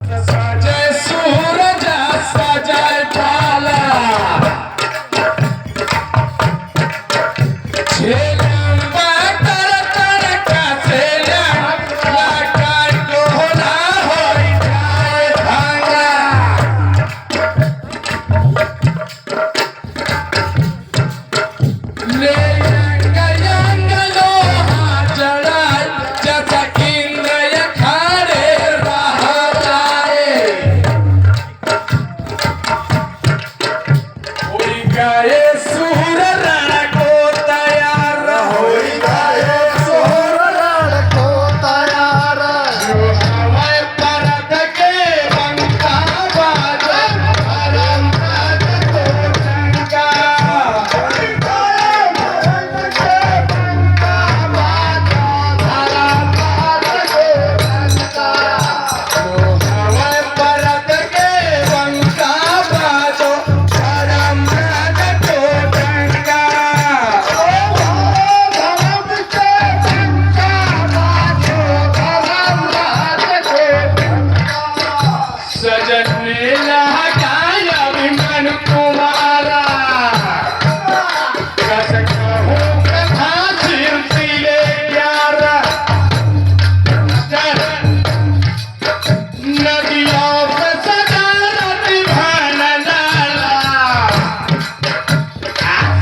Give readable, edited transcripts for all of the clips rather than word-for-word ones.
सजय सूरज सजय पाला झेलंबा कर कर कसेलंबा कर डोला होई जाए भांगा ले यंग यंग लोहा जड़ाई जैसा इंद्र खड़े रह जाए होई गए सूर रण को तैयार होई गए सूर रण को तैयार जो हवाए परत के बंका बाजा हरम राज को चंका होई गए परत के बंका बाजा हरम राज को चंका जो हवाए परत के बंका बाजो हरम राज को चंका ओ धर्म के चंका बाजो हरम राज को चंका सजन लीला गाय अभिमन कुमारा कस कहूँ कथा कीर्ति ले ग्यारह नदियों पे सजा रति भान लाला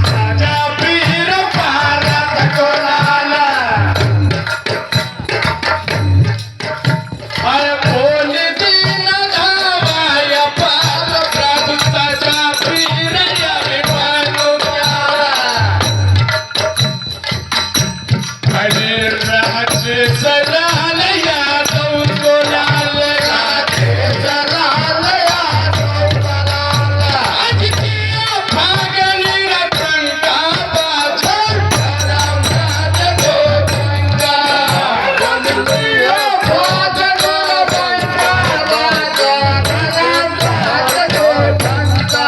सजा पीर पारत को लाला हर बोल दीन धावाय पाल प्रभु सजा पीर अभिमान प्यारा हरे राज सलाल यादव को लाल राधे सलाल यादव को लाल आज किया भागनी रतन का बाजा हरम राज को चंका आज किया भागनी रतन का बाजा हरम राज को चंका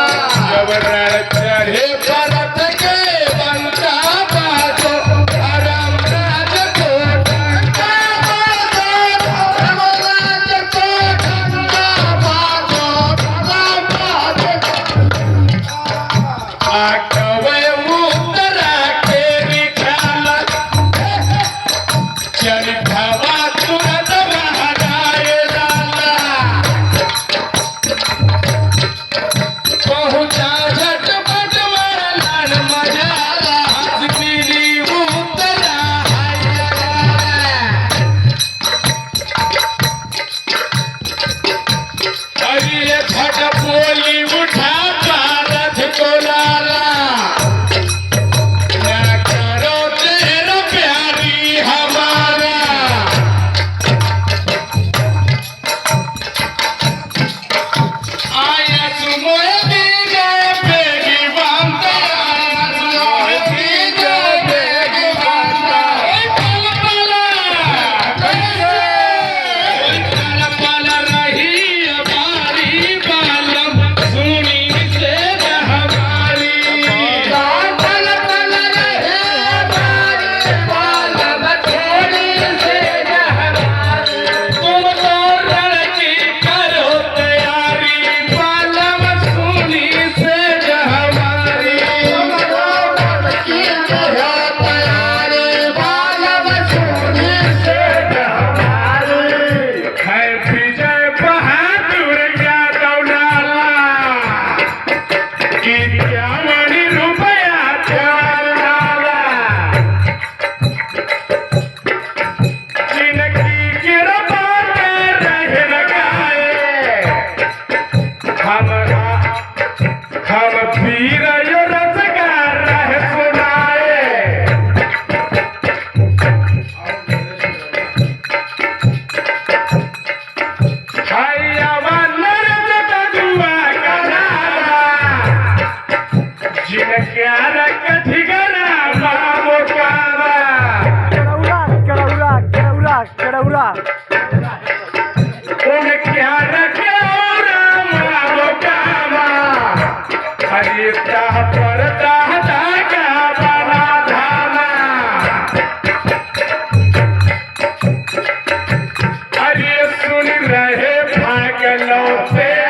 जब रण चढ़े भरत के बंका बाजो हरम राज को चंका बाजो हरम राज को चंका बाजो हरम राज को आकवे मुद्रा के निखाल चल भवा तुरंत बहराए लाला पहुंचा झटपट मरलान मजाला हंस पीली मुद्रा अरे झट बोली उठा पारथ को लाला ना करो तेरा प्यारी हमारा आया सुमोए दीजे बेगी बांता आया सुमोए दीजे बेगी बांता पल पल कैसे पल पल रही हमारी बालम सुनी से हमारी पल पल रही हमारी बालम सुनी से हमारी तुम तो रण की करो तैयारी बालम सुनी से हमारी तुम तो रण की करो तैयारी बालम सुनी से हमारी है विजय बहादुर यादव लाला इक्यावन रुपया चार लाला जिनकी कृपा पे रह लगाए हमरा हम वीर यो रसगार रह सुनाए हैया वानर जगदुआ का नारा जिनके रख ठिगरा बाबो कावा Keraula. उनके रख राम बाबो कावा हरि ताह पर ताह का बना धामा अरे सुन रहे भाग गेलो पे